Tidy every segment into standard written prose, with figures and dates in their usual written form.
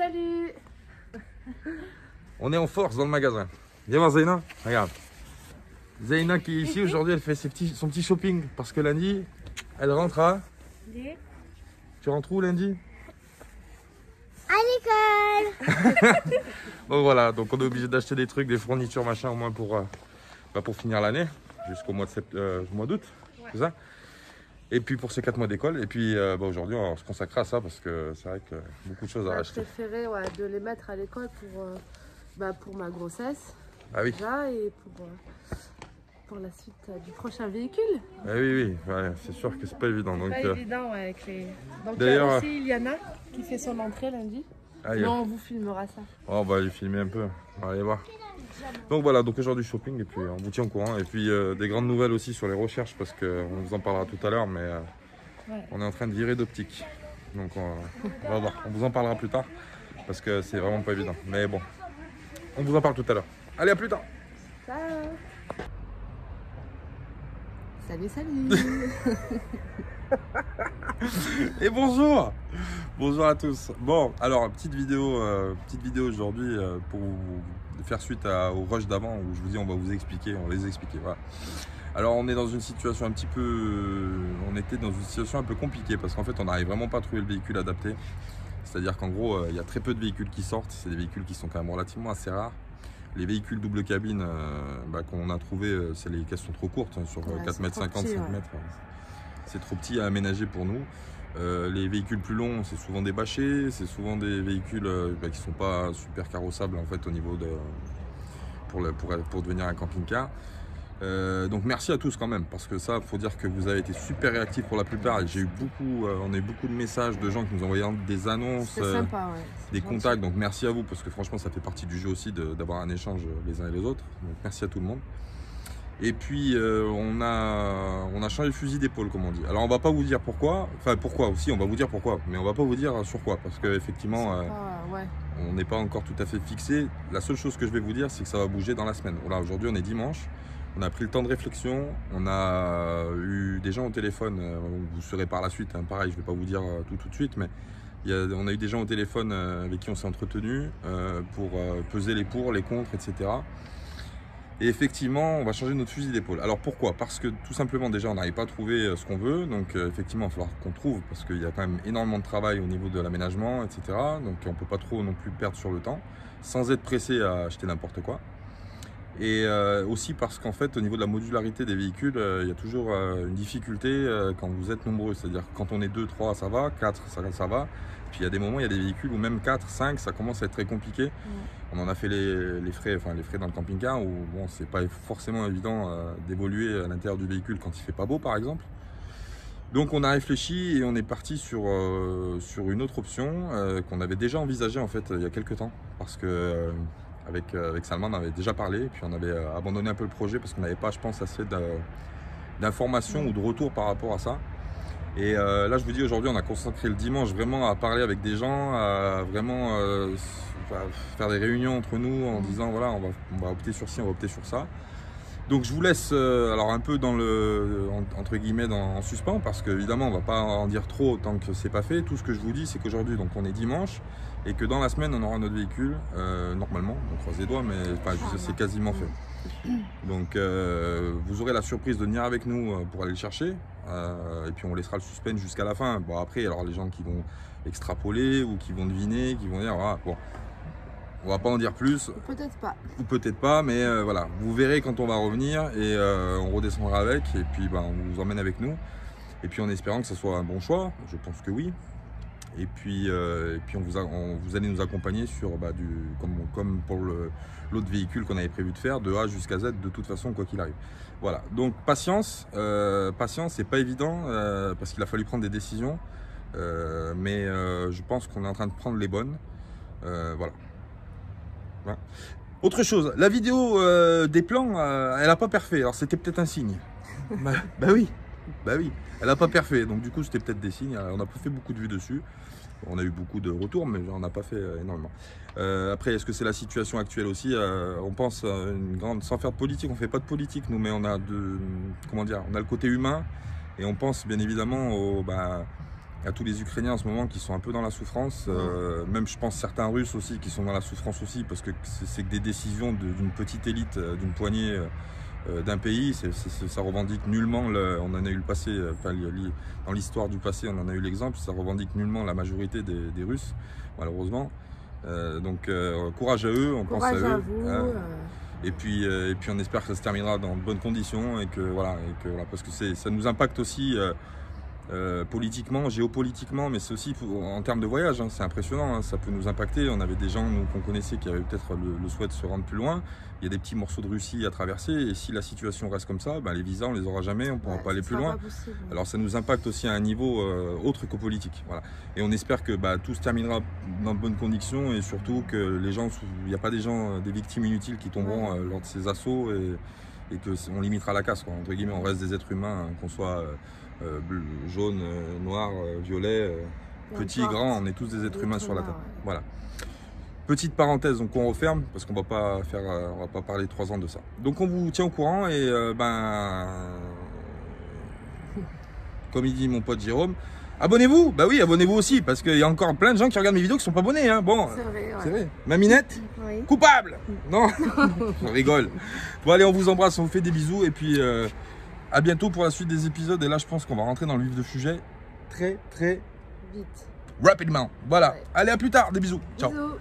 Salut. On est en force dans le magasin. Viens voir Zeyna, regarde. Zeyna qui est ici aujourd'hui, elle fait son petit shopping parce que lundi, elle rentre à... Tu rentres où lundi? À l'école. Bon voilà, donc on est obligé d'acheter des trucs, des fournitures, machin, au moins pour finir l'année, jusqu'au mois d'août, ouais. C'est ça. Et puis pour ces 4 mois d'école, et puis aujourd'hui on se consacrer à ça parce que c'est vrai que beaucoup de choses à acheter. J'ai préféré de les mettre à l'école pour ma grossesse, ah oui. Déjà, et pour la suite du prochain véhicule. Ah oui, ouais, c'est sûr que c'est pas évident. C'est pas évident avec les... Donc d'ailleurs, il y a aussi Iliana qui fait son entrée lundi. Mais on vous filmera ça. Oh, on va aller filmer un peu, on va aller voir. Donc voilà, donc aujourd'hui shopping et puis on vous tient au courant. Et puis des grandes nouvelles aussi sur les recherches parce qu'on vous en parlera tout à l'heure, mais on est en train de virer d'optique. Donc on va voir, on vous en parlera plus tard parce que c'est vraiment pas évident. Mais bon, on vous en parle tout à l'heure. Allez, à plus tard. Ciao. Salut. Et bonjour. Bonjour à tous. Bon, alors petite vidéo aujourd'hui pour faire suite au rush d'avant où je vous dis on va vous expliquer, on va les expliquer. Voilà. Alors on est dans une situation on était dans une situation un peu compliquée parce qu'en fait on n'arrive vraiment pas à trouver le véhicule adapté. C'est-à-dire qu'en gros il y a très peu de véhicules qui sortent. C'est des véhicules qui sont quand même relativement assez rares. Les véhicules double cabine qu'on a trouvé, c'est les caisses sont trop courtes, sur 4,50 m, 5 m. C'est trop petit à aménager pour nous. Les véhicules plus longs, c'est souvent des bâchés, c'est souvent des véhicules qui ne sont pas super carrossables en fait au niveau de pour devenir un camping-car. Donc merci à tous quand même, parce que ça, faut dire que vous avez été super réactifs pour la plupart. Et j'ai eu on a eu beaucoup de messages de gens qui nous envoyaient des annonces, sympa, ouais. des contacts. Donc merci à vous, parce que franchement, ça fait partie du jeu aussi d'avoir un échange les uns et les autres. Donc merci à tout le monde. Et puis on a changé de fusil d'épaule, comme on dit. Alors on va pas vous dire pourquoi, enfin pourquoi aussi, on va vous dire pourquoi, mais on va pas vous dire sur quoi, parce qu'effectivement on n'est pas encore tout à fait fixé. La seule chose que je vais vous dire, c'est que ça va bouger dans la semaine. Voilà, aujourd'hui on est dimanche. On a pris le temps de réflexion, on a eu des gens au téléphone, vous serez par la suite, hein, pareil, je ne vais pas vous dire tout de suite, mais on a eu des gens au téléphone avec qui on s'est entretenu pour peser les pour, les contre, etc. Et effectivement, on va changer notre fusil d'épaule. Alors pourquoi? Parce que tout simplement, déjà, on n'arrive pas à trouver ce qu'on veut, donc effectivement, il va falloir qu'on trouve, parce qu'il y a quand même énormément de travail au niveau de l'aménagement, etc. Donc on ne peut pas trop non plus perdre sur le temps, sans être pressé à acheter n'importe quoi. Et aussi parce qu'en fait au niveau de la modularité des véhicules il y a toujours une difficulté quand vous êtes nombreux, c'est à dire quand on est 2, 3 ça va, 4 ça va, puis il y a des moments, il y a des véhicules où même 4, 5 ça commence à être très compliqué. On en a fait les frais dans le camping-car où bon, c'est pas forcément évident d'évoluer à l'intérieur du véhicule quand il fait pas beau par exemple. Donc on a réfléchi et on est parti sur une autre option qu'on avait déjà envisagée en fait il y a quelques temps, parce que avec Salman, on avait déjà parlé, puis on avait abandonné un peu le projet parce qu'on n'avait pas, je pense, assez d'informations ou de retours par rapport à ça. Et là, je vous dis, aujourd'hui, on a consacré le dimanche vraiment à parler avec des gens, à vraiment faire des réunions entre nous en disant, voilà, on va opter sur ci, on va opter sur ça. Donc je vous laisse alors un peu dans entre guillemets en suspens, parce qu'évidemment on ne va pas en dire trop tant que c'est pas fait. Tout ce que je vous dis, c'est qu'aujourd'hui donc on est dimanche et que dans la semaine on aura notre véhicule normalement, on croise les doigts, mais c'est quasiment fait. Donc vous aurez la surprise de venir avec nous pour aller le chercher et puis on laissera le suspense jusqu'à la fin. Bon après, alors les gens qui vont extrapoler ou qui vont deviner, qui vont dire ah, bon. On va pas en dire plus. Peut-être pas. Ou peut-être pas, mais voilà. Vous verrez quand on va revenir et on redescendra avec. Et puis on vous emmène avec nous. Et puis en espérant que ce soit un bon choix, je pense que oui. Et puis vous allez nous accompagner sur comme pour l'autre véhicule qu'on avait prévu de faire, de A jusqu'à Z, de toute façon, quoi qu'il arrive. Voilà. Donc patience, c'est pas évident parce qu'il a fallu prendre des décisions. Mais je pense qu'on est en train de prendre les bonnes. Voilà. Ouais. Autre chose, la vidéo des plans, elle n'a pas parfait. Alors c'était peut-être un signe. bah oui, elle n'a pas parfait. Donc du coup c'était peut-être des signes. On n'a pas fait beaucoup de vues dessus. On a eu beaucoup de retours, mais on n'a pas fait énormément. Après, est-ce que c'est la situation actuelle aussi? On pense une grande, sans faire de politique, on fait pas de politique nous, mais on a on a le côté humain et on pense bien évidemment à tous les Ukrainiens en ce moment qui sont un peu dans la souffrance, même je pense certains Russes aussi qui sont dans la souffrance aussi, parce que c'est que des décisions d'une petite élite, d'une poignée d'un pays, ça revendique nullement, on en a eu le passé, enfin, dans l'histoire du passé on en a eu l'exemple, ça revendique nullement la majorité des Russes, malheureusement. Donc courage à eux, on pense à eux. Et puis on espère que ça se terminera dans de bonnes conditions et que voilà, parce que ça nous impacte aussi politiquement, géopolitiquement, mais c'est aussi en termes de voyage, hein, c'est impressionnant, hein, ça peut nous impacter. On avait des gens qu'on connaissait qui avaient peut-être le souhait de se rendre plus loin. Il y a des petits morceaux de Russie à traverser et si la situation reste comme ça, ben, les visas on les aura jamais, on ne pourra pas aller plus loin. Alors ça nous impacte aussi à un niveau autre que politique. Voilà. Et on espère que tout se terminera dans de bonnes conditions et surtout que les gens, il n'y a pas des gens, des victimes inutiles qui tomberont lors de ces assauts et qu'on limitera la casse, quoi. Entre guillemets, on reste des êtres humains, qu'on soit bleu, jaune, noir, violet, petit, grand, on est tous des êtres humains sur la Terre. Voilà. Petite parenthèse, donc on referme parce qu'on va pas parler 3 ans de ça. Donc on vous tient au courant et comme il dit mon pote Jérôme, abonnez-vous. Bah oui, abonnez-vous aussi parce qu'il y a encore plein de gens qui regardent mes vidéos qui sont pas abonnés. Hein. Bon, c'est vrai, c'est vrai. Maminette, coupable. Non, on rigole. Bon allez, on vous embrasse, on vous fait des bisous et puis à bientôt pour la suite des épisodes. Et là, je pense qu'on va rentrer dans le vif du sujet très vite. Rapidement. Voilà. Ouais. Allez, à plus tard. Des bisous. Ciao. Bisous.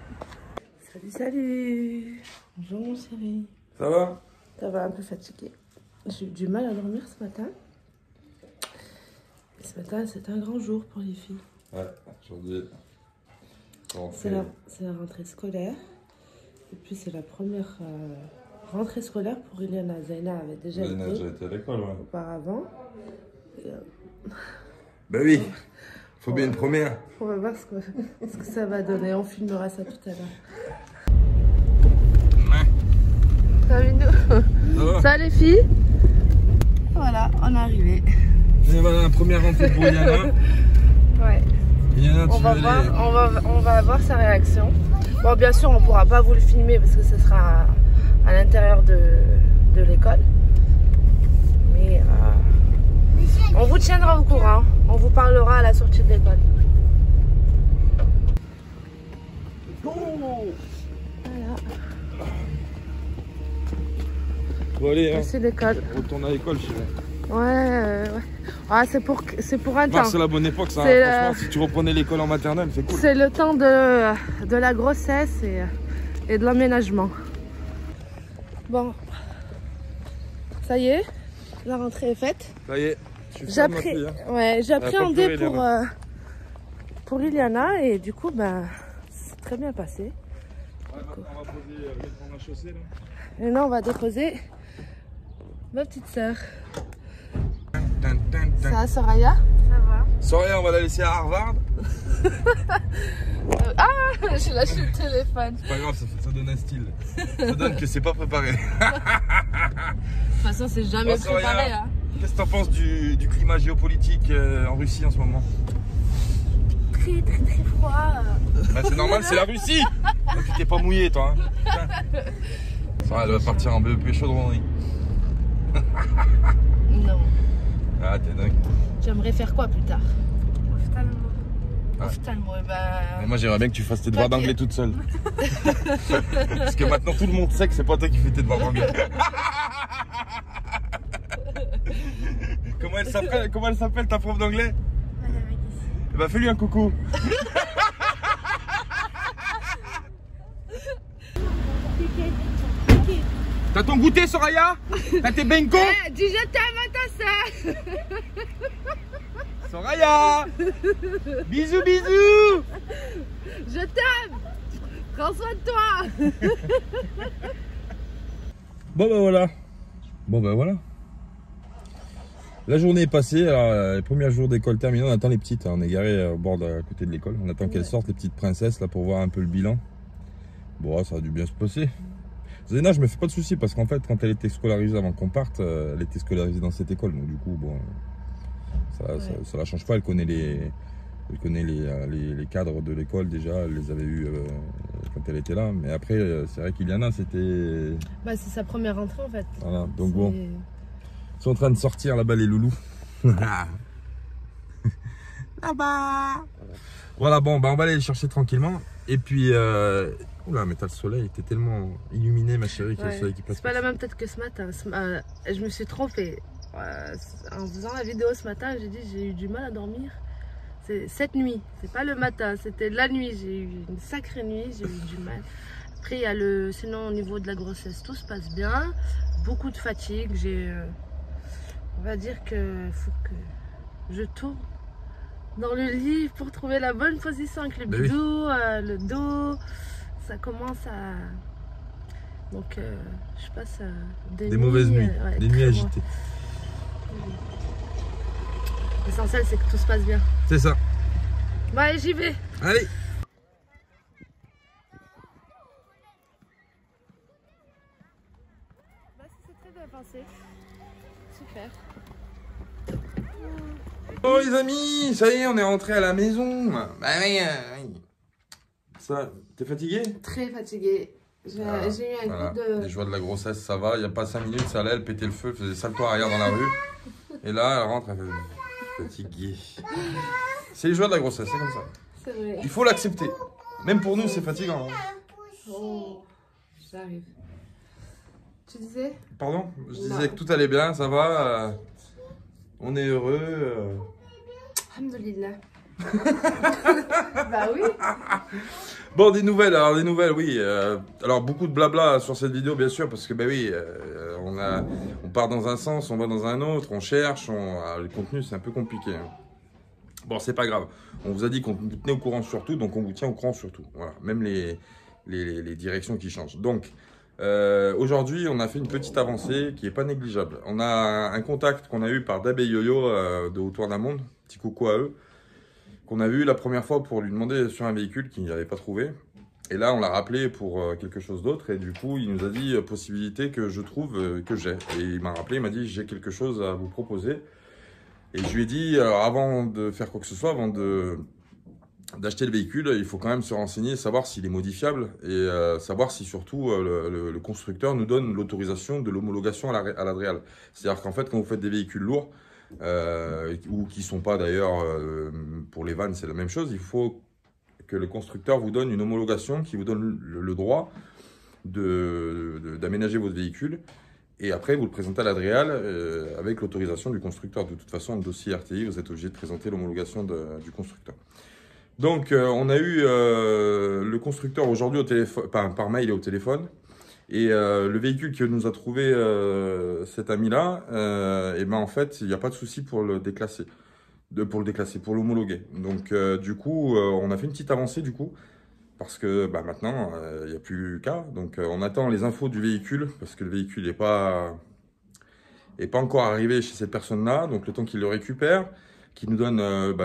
Salut. Bonjour mon chéri. Ça va? Ça va, un peu fatigué. J'ai eu du mal à dormir ce matin. Et ce matin, c'est un grand jour pour les filles. Ouais, aujourd'hui. C'est la rentrée scolaire. Et puis c'est la première rentrée scolaire pour Iliana. Zaina avait déjà été à l'école, ouais. Auparavant. Et, ben oui. Faut bien une première. On va voir ce que ça va donner. On filmera ça tout à l'heure. Salut nous. Ça les filles. Voilà, on est arrivé. Et voilà la première rentrée pour Iliana. Ouais. Iliana, on va voir sa réaction. Bon, bien sûr, on ne pourra pas vous le filmer parce que ce sera à l'intérieur de l'école. Mais on vous tiendra au courant. On vous parlera à la sortie de l'école. Voilà. Bon, allez, hein. C'est l'école. Retourne à l'école, chérie. Ouais. Ah, c'est pour un temps. C'est la bonne époque, ça. Franchement, si tu reprenais l'école en maternelle, c'est cool. C'est le temps de la grossesse et de l'aménagement. Bon. Ça y est, la rentrée est faite. Ça y est. J'appréhendais pour Iliana et du coup, c'est très bien passé. Ouais, maintenant on va prendre la chaussée là. Et là, on va déposer ma petite sœur. Ça va, Soraya? Ça va. Soraya, on va la laisser à Harvard. Ah, j'ai lâché le téléphone. C'est pas grave, ça donne un style. Ça donne que c'est pas préparé. De toute façon, c'est jamais préparé. Hein. Qu'est-ce que t'en penses du climat géopolitique en Russie en ce moment? Très froid. C'est normal, c'est la Russie. Donc tu t'es pas mouillé toi. Hein. Ça, elle va partir en BEP chaudronnerie. Non. Ah, t'es dingue. J'aimerais faire quoi plus tard? Ophtalmo. Ah. Ophtalmo, Mais moi j'aimerais bien que tu fasses tes devoirs d'anglais toute seule. Parce que maintenant tout le monde sait que c'est pas toi qui fais tes devoirs d'anglais. Comment elle s'appelle ta prof d'anglais? Madame Aguissi. Eh ben fais-lui un coucou. T'as ton goûter, Soraya? T'as tes benko? Dis je t'aime à ta sœur. Soraya. Bisous, bisous. Je t'aime. Prends soin de toi. Bon ben voilà. La journée est passée, alors les premiers jours d'école terminés, on attend les petites, on est garé au bord à côté de l'école, on attend qu'elles sortent, les petites princesses là pour voir un peu le bilan. Bon, ça a dû bien se passer. Zaina, je me fais pas de soucis parce qu'en fait quand elle était scolarisée avant qu'on parte, elle était scolarisée dans cette école, donc du coup bon, ça la change pas, elle connaît les cadres de l'école déjà, elle les avait eus quand elle était là, mais après c'est vrai qu'Iliana c'était... c'est sa première rentrée en fait. Voilà, donc bon. Ils sont en train de sortir là-bas les loulous. Voilà, bon, bah, on va aller les chercher tranquillement. Et puis, oula, mais t'as le soleil, t'es tellement illuminé, ma chérie, qu'il y a le soleil qui passe. C'est pas la même tête que ce matin. Je me suis trompée. En faisant la vidéo ce matin, j'ai dit j'ai eu du mal à dormir. C'est cette nuit, c'est pas le matin, c'était la nuit. J'ai eu une sacrée nuit, j'ai eu du mal. Après, il y a sinon au niveau de la grossesse, tout se passe bien. Beaucoup de fatigue. On va dire que faut que je tourne dans le lit pour trouver la bonne position avec le bidou, le dos. Ça commence à... Donc, je passe des nuits, mauvaises nuits, ouais, des nuits agitées. L'essentiel, c'est que tout se passe bien. C'est ça. Bah, allez, j'y vais. Allez. Bah, ça s'est très bien passé. Super. Oh les amis, ça y est, on est rentré à la maison. Bah oui, Ça, t'es fatigué? Très fatiguée. J'ai eu un coup de... Les joies de la grossesse, ça va. Il n'y a pas 5 minutes, ça allait, elle pétait le feu, elle faisait salto arrière dans la rue. Et là, elle rentre, elle fait fatiguée. C'est les joies de la grossesse, c'est comme ça. C'est vrai. Il faut l'accepter. Même pour nous, c'est fatigant. Oh, j'arrive. Tu disais? Pardon? Je disais que tout allait bien, ça va. On est heureux. Alhamdoulilah. Bah oui. Bon, des nouvelles, oui. Alors, beaucoup de blabla sur cette vidéo, bien sûr, parce que, bah oui, on part dans un sens, on va dans un autre, on cherche, le contenu, c'est un peu compliqué. Hein. Bon, c'est pas grave. On vous a dit qu'on vous tenait au courant sur tout, donc on vous tient au courant sur tout. Voilà, même les directions qui changent. Donc, aujourd'hui, on a fait une petite avancée qui n'est pas négligeable. On a un contact qu'on a eu par Dab et Yo-Yo de Autour d'un Monde, petit coucou à eux, qu'on a vu la première fois pour lui demander sur un véhicule qu'il n'avait pas trouvé. Et là, on l'a rappelé pour quelque chose d'autre. Et du coup, il nous a dit possibilité que je trouve que j'ai. Et il m'a rappelé, il m'a dit j'ai quelque chose à vous proposer. Et je lui ai dit, avant de faire quoi que ce soit, avant d'acheter le véhicule, il faut quand même se renseigner, savoir s'il est modifiable et savoir si surtout le constructeur nous donne l'autorisation de l'homologation à la DREAL. C'est-à-dire qu'en fait, quand vous faites des véhicules lourds, ou qui ne sont pas d'ailleurs pour les vannes, c'est la même chose, il faut que le constructeur vous donne une homologation qui vous donne le droit d'aménager votre véhicule. Et après, vous le présentez à la DREAL avec l'autorisation du constructeur. De toute façon, le dossier RTI, vous êtes obligé de présenter l'homologation du constructeur. Donc, on a eu le constructeur aujourd'hui au téléphone, par mail et au téléphone. Et le véhicule que nous a trouvé cet ami-là, et ben en fait, il n'y a pas de souci pour le déclasser. Pour l'homologuer. Donc, du coup, on a fait une petite avancée, du coup. Parce que bah, maintenant, il n'y a plus qu'à. Donc, on attend les infos du véhicule, parce que le véhicule n'est pas encore arrivé chez cette personne-là. Donc, le temps qu'il le récupère, qu'il nous donne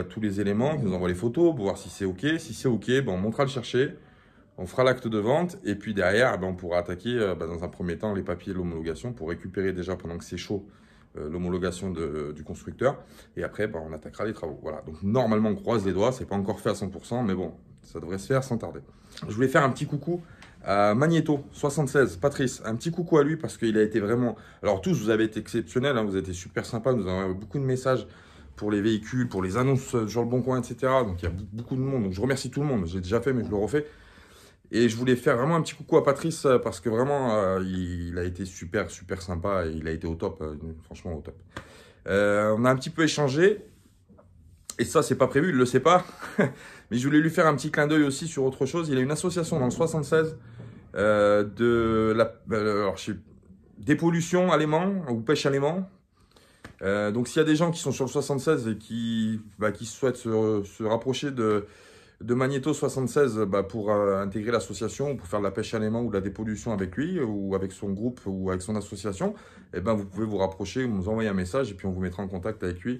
tous les éléments, qu'il nous envoie les photos pour voir si c'est OK. Si c'est OK, bah, on montera le chercher, on fera l'acte de vente. Et puis derrière, bah, on pourra attaquer dans un premier temps les papiers de l'homologation pour récupérer déjà pendant que c'est chaud l'homologation du constructeur. Et après, bah, on attaquera les travaux. Voilà. Donc, normalement, on croise les doigts. Ce n'est pas encore fait à 100%, mais bon. Ça devrait se faire sans tarder. Je voulais faire un petit coucou à Magneto 76, Patrice. Un petit coucou à lui parce qu'il a été vraiment... Alors tous, vous avez été exceptionnels, hein, vous avez été super sympa. Nous avons beaucoup de messages pour les véhicules, pour les annonces sur le Bon Coin, etc. Donc il y a beaucoup de monde. Donc je remercie tout le monde. J'ai déjà fait, mais je le refais. Et je voulais faire vraiment un petit coucou à Patrice parce que vraiment, il a été super sympa et il a été au top, franchement au top. On a un petit peu échangé. Et ça, c'est pas prévu, il ne le sait pas. Mais je voulais lui faire un petit clin d'œil aussi sur autre chose. Il a une association dans le 76 dépollution à l'aimant ou pêche à l'aimant. Donc, s'il y a des gens qui sont sur le 76 et qui souhaitent se rapprocher de Magneto 76 pour intégrer l'association, pour faire de la pêche à l'aimant ou de la dépollution avec lui, ou avec son groupe ou avec son association, eh ben, vous pouvez vous rapprocher ou nous envoyer un message et puis on vous mettra en contact avec lui.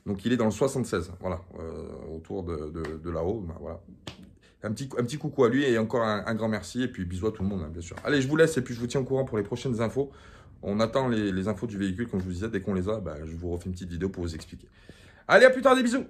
Donc, il est dans le 76, voilà, autour de là-haut. Ben, voilà. Un petit coucou à lui et encore un grand merci. Et puis, bisous à tout le monde, hein, bien sûr. Allez, je vous laisse et puis je vous tiens au courant pour les prochaines infos. On attend les infos du véhicule, comme je vous disais. Dès qu'on les a, je vous refais une petite vidéo pour vous expliquer. Allez, à plus tard, des bisous!